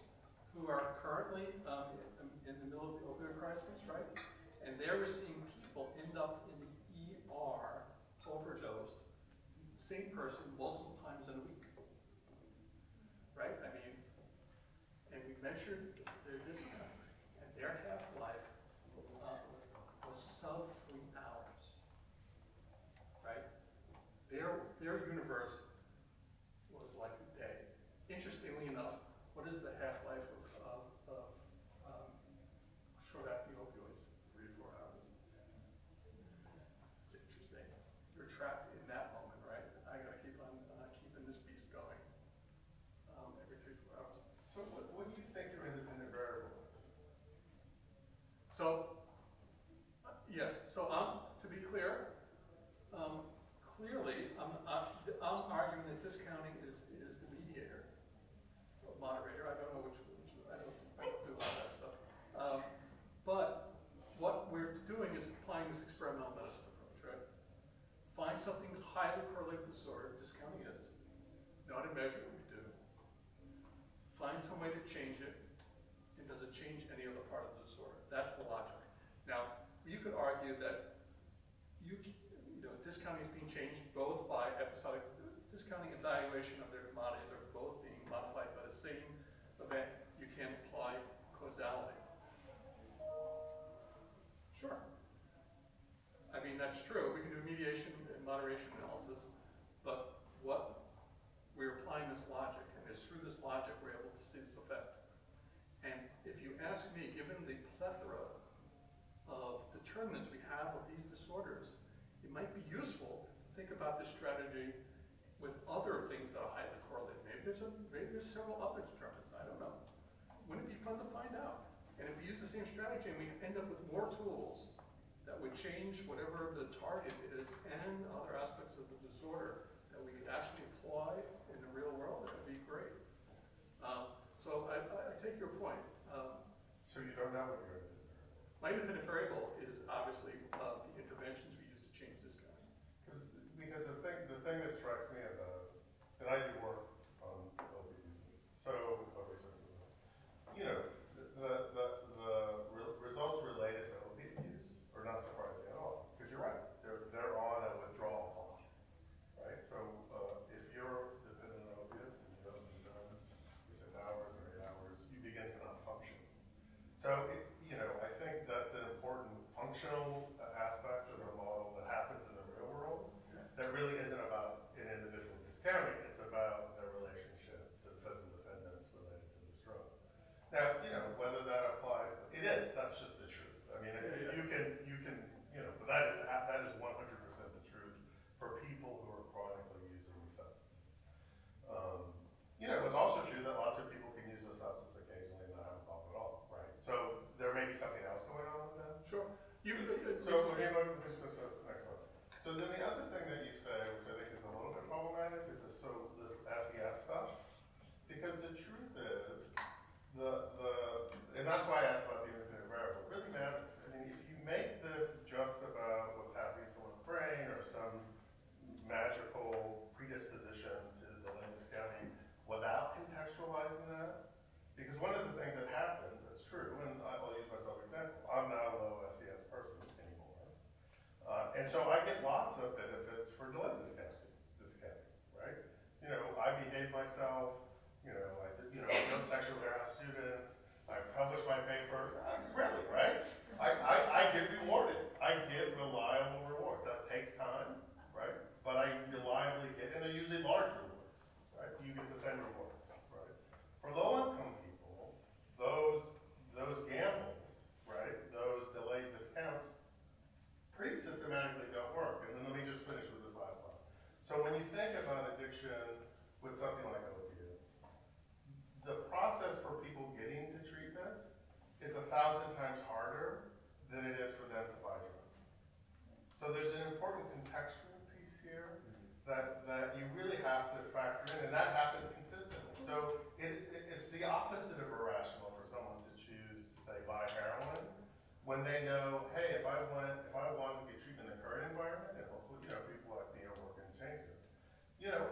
Speaker 2: who are currently in the middle of the opioid crisis, right? And there we're seeing people end up in the ER overdosed, same person multiple times in a week, right? I mean, and we measured their discount, and their half-life was sub 3 hours, right? Their universe was like a day. Interestingly enough, what is the half-life of short-acting opioids? 3 to 4 hours. It's interesting. You're trapped in that moment, right? I gotta keep on keeping this beast going every 3 to 4 hours.
Speaker 3: So what do you think your independent variable is?
Speaker 2: So, yeah, so to be clear, clearly, I'm arguing that discounting is the mediator, or moderator. I don't know which I don't do all that stuff. But what we're doing is applying this experimental medicine approach, right? Find something highly correlated disorder, discounting is, know how to measure what we do. Find some way to change it, and does it change any other part of the disorder? That's the logic. Now, you could argue that discounting is being changed both by episodic discounting and valuation of their commodities are both being modified by the same event. You can apply causality. Sure. I mean, that's true. We can do mediation and moderation analysis, but what we're applying this logic, and it's through this logic we're able to see this effect. And if you ask me, given the plethora of determinants we have of these disorders, it might be useful to think about this strategy with other things that are highly correlated. Maybe there's several other determinants. I don't know. Wouldn't it be fun to find out? And if we use the same strategy and we end up with more tools that would change whatever the target is and other aspects of the disorder that we could actually apply in the real world, that would be great. So I take your point.
Speaker 3: So you don't know what you're doing.
Speaker 2: My independent variable is obviously the interventions we use to change discounting.
Speaker 3: Because the thing that strikes me about, and I do work on opioid users, so obviously, the results related to opiate use are not surprising at all. Because you're right, they're on a withdrawal clock, right? So if you're dependent on opiates and you don't use them for 6 hours or 8 hours, you begin to not function. So I think that's an important functional aspect of the model that happens in the real world. That really isn't about an individual's discounting, it's about their relationship to the physical dependence related to this drug. Now, whether that applies, it is, that's just the truth. I mean, you can, but that is 100% the truth for people who are chronically using these substances. It's also true that lots of people can use a substance occasionally and not have a problem at all, right? So there may be something else going on with that.
Speaker 2: Sure.
Speaker 3: So then the other thing that you say, which I think is a little bit problematic, is this SES stuff. Because the truth is, and that's why I asked about the independent variable, it really matters. I mean, if you make this just about what's happening in someone's brain or some magical predisposition to delayed discounting without contextualizing that, because one of the things that happens, that's true, and I'll use myself as an example, I'm not a low SES person anymore. And so I get lots of benefits for delayed discounting, right? I behave myself, I don't sexually harass students, I publish my paper, really, right? I get rewarded. I get reliable rewards. That takes time, right? But I reliably get, and they're usually large rewards, right? You get the same rewards, right? For low-income people, those gambles, right? Those delayed discounts pretty systematically don't work. And then let me just finish with this last slide. So when you think about addiction with something like opiates, the process for people getting to treatment is 1,000 times harder than it is for them to buy drugs. So there's an important contextual piece here that you really have to factor in, and that happens consistently. So it's the opposite of irrational for someone to choose to say buy heroin when they know, hey, if I want to get treatment in the current environment, and hopefully, people like me are working to change this,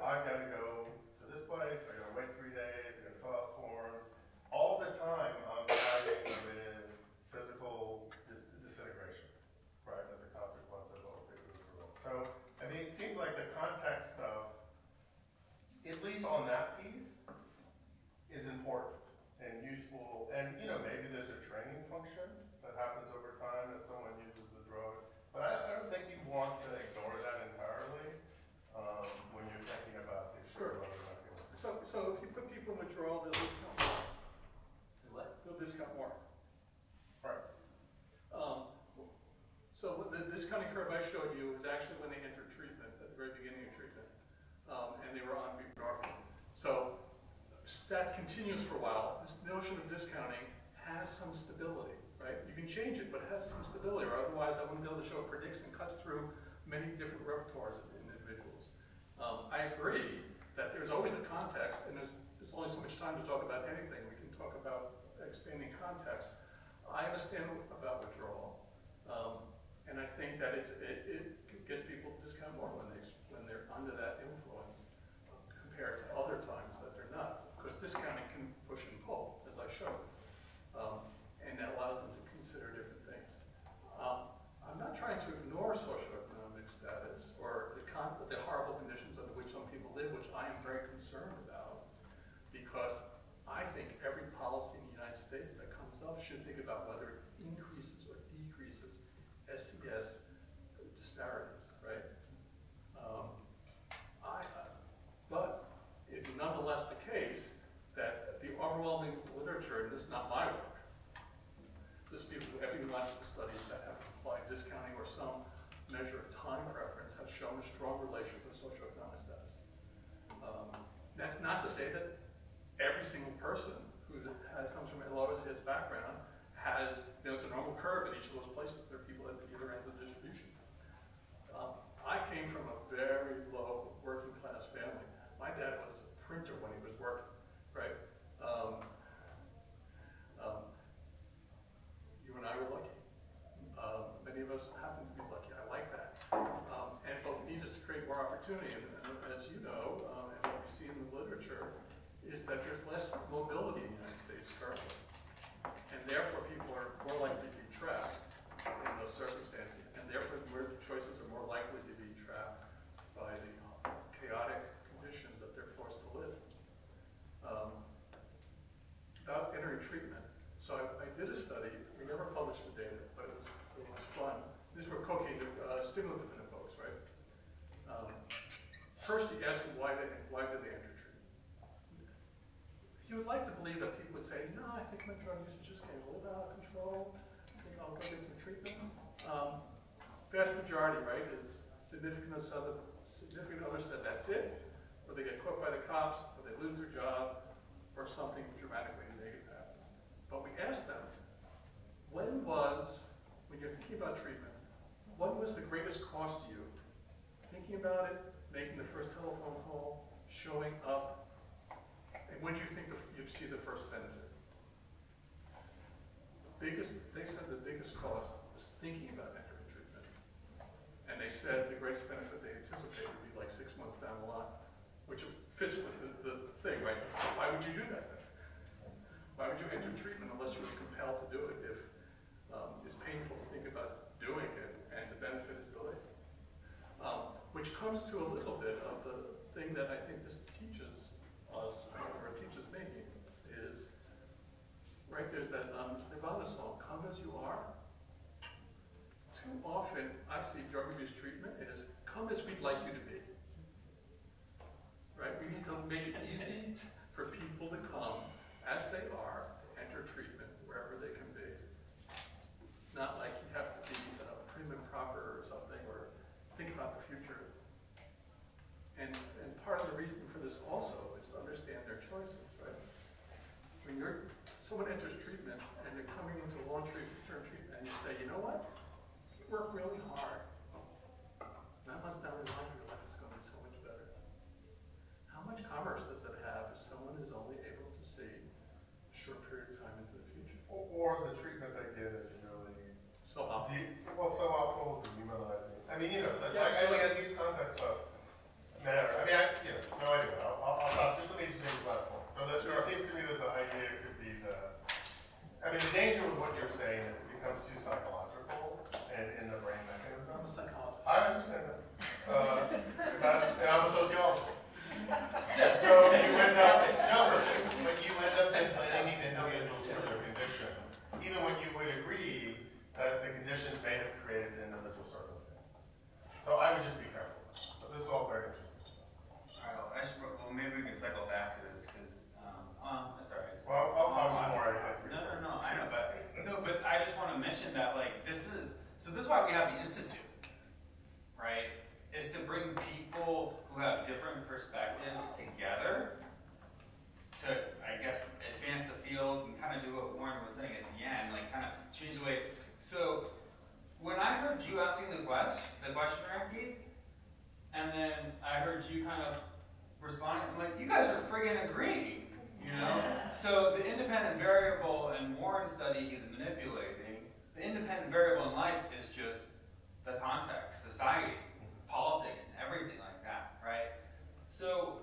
Speaker 3: I've got to go to this place, I got to wait 3 days, I got to fill out forms. All the time I'm fighting with physical disintegration, right, as a consequence of opioid withdrawal. So, I mean, it seems like the context stuff, at least on that piece, is important and useful. And, maybe there's a training function that happens over time as someone uses the drug. But I don't think you want to ignore that entirely when you're thinking about these sort of other mechanisms.
Speaker 2: So if you put people in withdrawal, they'll discount more.
Speaker 6: What?
Speaker 2: They'll discount more.
Speaker 3: Right.
Speaker 2: So the discounting curve I showed you was actually when they entered treatment, at the very beginning of treatment, and they were on buprenorphine. So that continues for a while. This notion of discounting has some stability, right? You can change it, but it has some stability, or otherwise I wouldn't be able to show it predicts and cuts through many different repertoires in individuals. I agree that there's always a context, and there's only so much time to talk about anything. We can talk about expanding context. I understand about withdrawal, and I think that it gets people to discount more when they're under that influence compared to other times that they're not. Because discounting can push and pull, as I showed, and that allows them to consider different things. I'm not trying to ignore socioeconomic status or the horrible conditions under which some people live, which I am very concerned about, because I think every policy in the United States that comes up should think about whether it increases or decreases SCS disparities, right? But it's nonetheless the case that the overwhelming literature, and this is not my work, this is people, epidemiological studies that have applied discounting or some measure of time preference have shown a strong relationship with socioeconomic status. That's not to say that every single person who comes from a low SCS background has, it's a normal curve in each of those places. There are people at either ends of the distribution. I came from a very low working class family. My dad was a printer when he was working, right? You and I were lucky. Many of us happen to be lucky. I like that. But we need to create more opportunity. And as you know, and what we see in the literature, is that there's less mobility in the United States currently. And therefore, people are more likely to be trapped in those circumstances. And therefore, where the choices are more likely to be trapped by the chaotic conditions that they're forced to live. About entering treatment. So I did a study. We never published the data, but it was fun. These were cocaine stimulant-dependent folks, right? First, you ask them why did they enter treatment. You would like to believe that people would say, no, I think my drug use is just getting a little out of control. I think I'll go get some treatment. Vast majority, right, is significant others said that's it, or they get caught by the cops, or they lose their job, or something dramatically negative happens. But we asked them, when you're thinking about treatment, what was the greatest cost to you? Thinking about it, making the first telephone call, showing up, and when do you think you'd see the first benefit? They said the biggest cost was thinking about entering treatment. And they said the greatest benefit they anticipated would be like 6 months down the line, which fits with the thing, right? Why would you do that then? Why would you enter treatment unless you were compelled to do it if it's painful to think about doing it and the benefit is delayed? Which comes to a little bit of the thing that I think this teaches us, or teaches me, is, right, there's that Nirvana song, "Come As You Are." Too often, I see drug abuse treatment as, come as we'd like you to be. Right, we need to make it easy for people to come as they are, enter treatment wherever they can be. Not like you have to be prim and proper or something, or think about the future. And part of the reason for this also is to understand their choices, right? When someone enters treatment and they're coming into long-term treatment, and you say, you know what? You work really hard. 9 months down the line, your life is going to be so much better. How much commerce does it have if someone is only able to see a short period of time into the future?
Speaker 3: Or the treatment they get is really I mean, these context stuff matter. I mean, so anyway, I'll stop. Just let me just make this last point. So it seems to me that the idea could be the danger with what you're saying is it becomes too psychological and in the brain mechanism.
Speaker 2: I'm a psychologist.
Speaker 3: I understand that. And I'm a sociologist. So you end up, then blaming individuals for their conditions, even when you would agree that the conditions may have created the individual circumstances. So I would just be careful. But this is all very interesting stuff.
Speaker 1: All right, well, maybe we can cycle back to this because, that's all right.
Speaker 3: Well, I'll talk more.
Speaker 1: No, I know, but I just want to mention that, like, this is why we have the Institute, right? Is to bring people who have different perspectives together to, I guess, advance the field and kind of do what Warren was saying at the end, like kind of change the way. So when I heard you asking the questionnaire, Keith, and then I heard you kind of responding, I'm like, you guys are friggin' agreeing, you know? So the independent variable in Warren's study he's manipulating, the independent variable in life is just the context, society, politics, and everything like that, right? So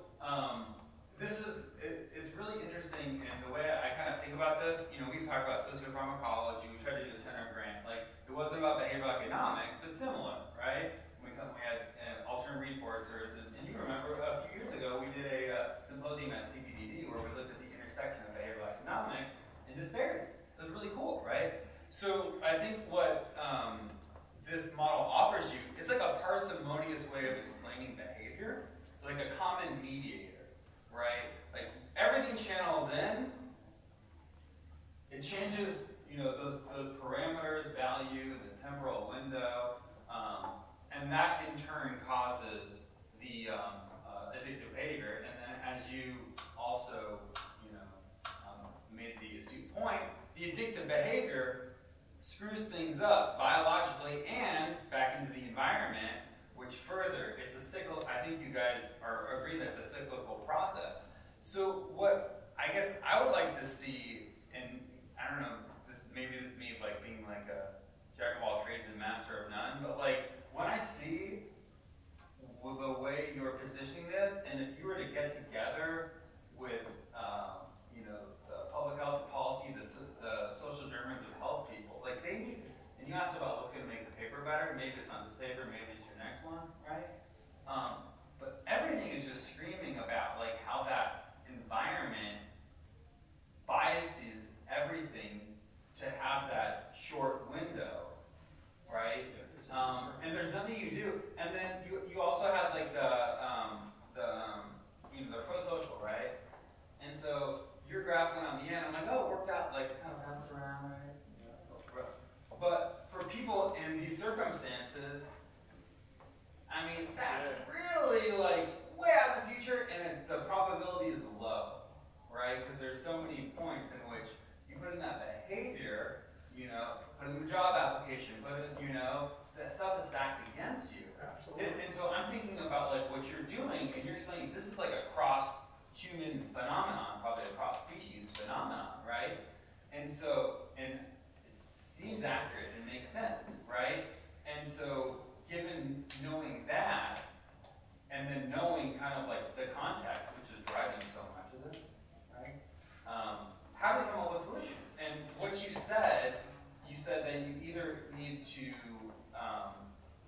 Speaker 1: it's really interesting, and the way I kind of think about this, we talk about sociopharmacology, we tried to do a center grant, like, it wasn't about behavioral economics, but similar, right? We had alternate reinforcers, and you remember a few years ago, we did a symposium at CPDD where we looked at the intersection of behavioral economics and disparities. It was really cool, right? So I think what this model offers you, it's like a parsimonious way of explaining behavior, like a common mediator, right? Like everything channels in, it changes, those parameters, value, the temporal window, and that in turn causes the addictive behavior. And then as you also, made the astute point, the addictive behavior screws things up biologically and back into the environment, which further, it's a cycle. I think you guys are agree that it's a cyclical process. So what I guess I would like to see, and I don't know, maybe this is me like being like a jack of all trades and master of none, but like when I see the way you're positioning this, and if you were to get together with the public health policy, the social determinants of health people, like they need, and you asked about what's going to make the paper better, maybe it's not this paper, maybe it's your next one, right? But everything is just screaming about like how that environment biases everything to have that short window, right? And there's nothing you do. And then you also have like the pro-social, right? And so your graph went on the end. I'm like, oh, it worked out, like kind of bounced around, right? But for people in these circumstances, I mean, that's really like way out in the future, and the probability is low, right? Because there's so many points in which you put in that behavior, put in the job application, put in, that stuff is stacked against you.
Speaker 2: Absolutely.
Speaker 1: And so I'm thinking about like what you're doing, and you're explaining this is like a cross-human phenomenon, probably a cross-species phenomenon, right? And it seems accurate and makes sense, right? And so given knowing that, and then knowing kind of like the context, which is driving so much of this, right? How do we come up with solutions? And what you said that you either need to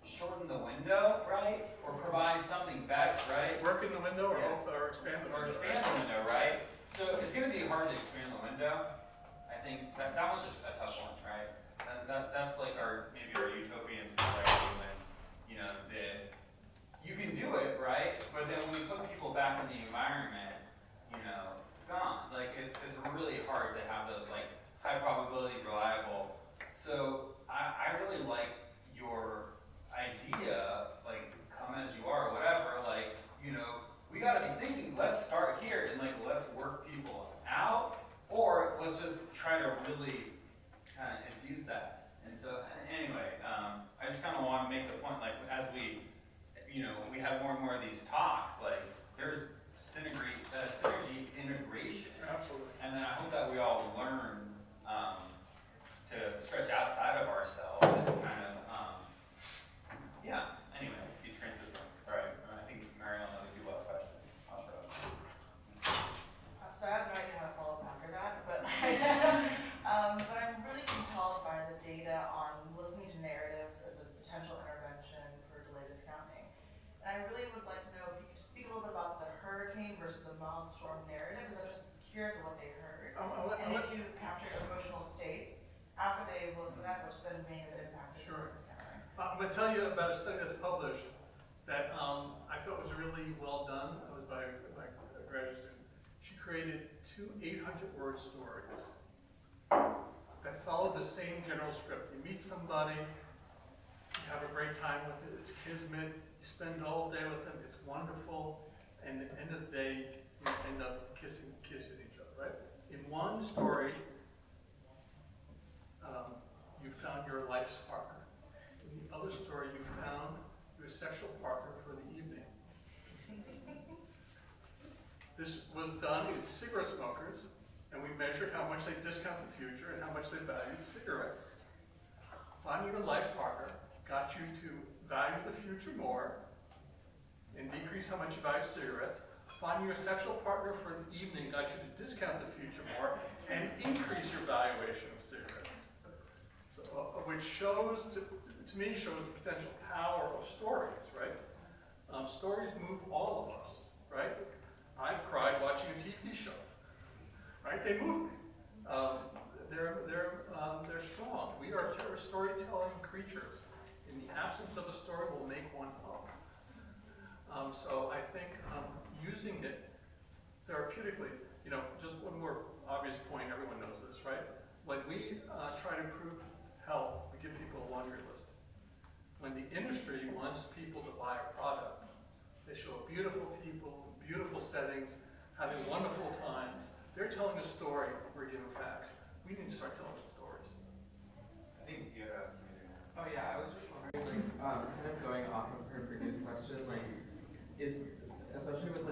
Speaker 1: shorten the window, right? Or provide something better, right?
Speaker 2: Work in the window or expand the window.
Speaker 1: Or expand the window, right? So it's going to be hard to expand the window. I think that was a tough one, right? That's like maybe our utopian society when, you can do it, right? But then when you put people back in the environment, it's gone. Like it's really hard to have those like high probability, reliable. So I really like your idea, like come as you are, whatever, like, we gotta be thinking, let's start here and like let's work people out, or let's just try to really kind of infuse that. And so anyway, I just kind of want to make the point, like as we have more and more of these talks, like there's synergy integration.
Speaker 2: Absolutely.
Speaker 1: And then I hope that we all learn to stretch outside of ourselves and kind of, yeah.
Speaker 2: going to tell you about a study that's published that I thought was really well done. It was by a graduate student. She created 2 800-word stories that followed the same general script. You meet somebody, you have a great time with it, it's kismet, you spend all day with them, it's wonderful, and at the end of the day, you end up kissing each other, right? In one story, you found your life's partner. In the other story, you found your sexual partner for the evening. This was done with cigarette smokers, and we measured how much they discount the future and how much they valued cigarettes. Finding your life partner got you to value the future more and decrease how much you value cigarettes. Finding your sexual partner for the evening got you to discount the future more and increase your valuation of cigarettes. So, which shows, to me, shows the potential power of stories, right? Stories move all of us, right? I've cried watching a TV show, right? They move me. They're strong. We are storytelling creatures. In the absence of a story, we'll make one up. So I think using it therapeutically, just one more obvious point, everyone knows this, right? When we try to improve health, we give people a laundry list. When the industry wants people to buy a product, they show beautiful people, beautiful settings, having wonderful times. They're telling a story, we're giving facts. We need to start telling some stories.
Speaker 7: I think you had
Speaker 8: Oh yeah, I was just wondering, kind of going off of her previous question, especially with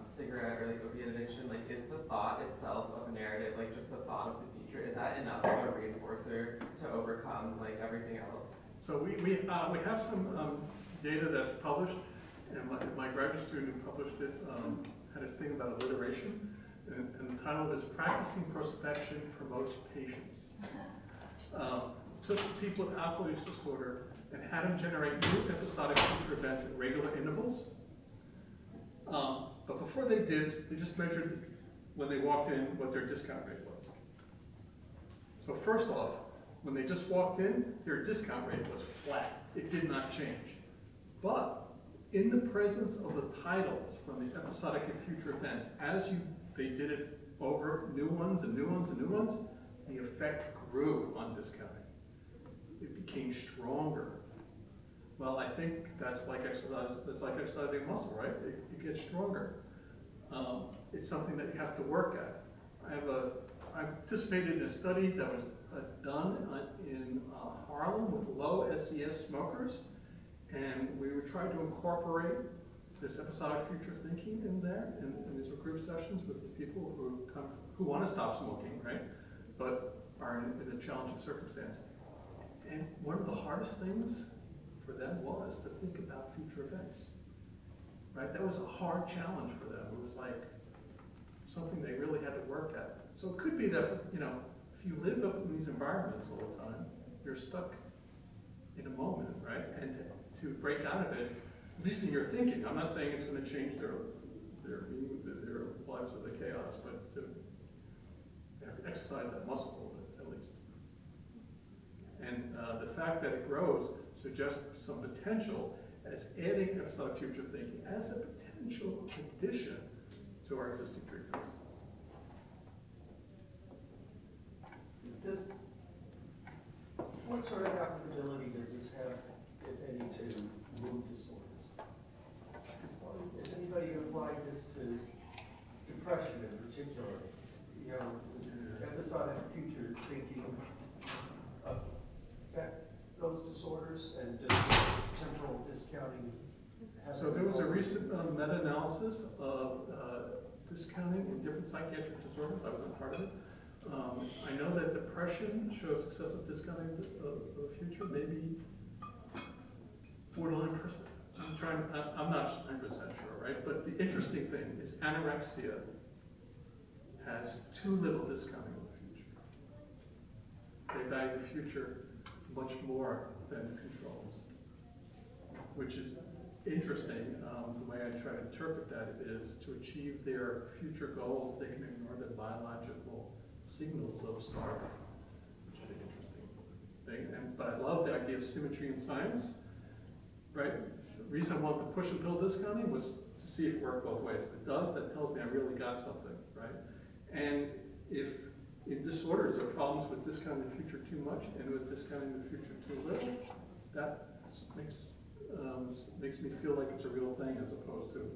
Speaker 8: cigarette or opiate addiction, is the thought itself of a narrative, just the thought of the future, is that enough of a reinforcer to overcome everything else?
Speaker 2: So we have some data that's published, and my graduate student who published it had a thing about alliteration, and the title is "Practicing Prospection Promotes Patience." Took the people with alcohol use disorder and had them generate new episodic future events at regular intervals. But before they did, they just measured when they walked in what their discount rate was. So first off, when they just walked in, their discount rate was flat. It did not change. But in the presence of the titles from the episodic and future events, they did it over new ones and new ones and new ones, the effect grew on discounting. It became stronger. Well, I think that's like exercise. It's like exercising muscle, right? It gets stronger. It's something that you have to work at. I participated in a study that was done in Harlem with low SES smokers, and we were trying to incorporate this episodic future thinking in there, and these were group sessions with the people who want to stop smoking, right? But are in a challenging circumstance. And one of the hardest things for them was to think about future events, right? That was a hard challenge for them. It was like something they really had to work at. So it could be that, if you live up in these environments all the time, you're stuck in a moment, right? And to break out of it, at least in your thinking, I'm not saying it's going to change their lives or the chaos, but to exercise that muscle a little bit, at least. And the fact that it grows suggests some potential as adding episodic future thinking as a potential addition to our existing treatments.
Speaker 6: What sort of applicability does this have, if any, to mood disorders? Has anybody applied this to depression in particular? Does episodic future thinking affect those disorders, and does temporal discounting have?
Speaker 2: So there was a recent meta-analysis of discounting in different psychiatric disorders. I wasn't part of it. I know that depression shows excessive discounting of the future, maybe borderline person. I'm not 100% sure, right? But the interesting thing is anorexia has too little discounting of the future. They value the future much more than the controls, which is interesting. The way I try to interpret that is to achieve their future goals, they can ignore the biological signals of starving, which is an interesting thing. But I love the idea of symmetry in science. right? The reason I wanted to push and pill discounting was to see if it worked both ways. If it does, that tells me I really got something, right? And if in disorders there are problems with discounting the future too much and with discounting the future too little, that makes me feel like it's a real thing as opposed to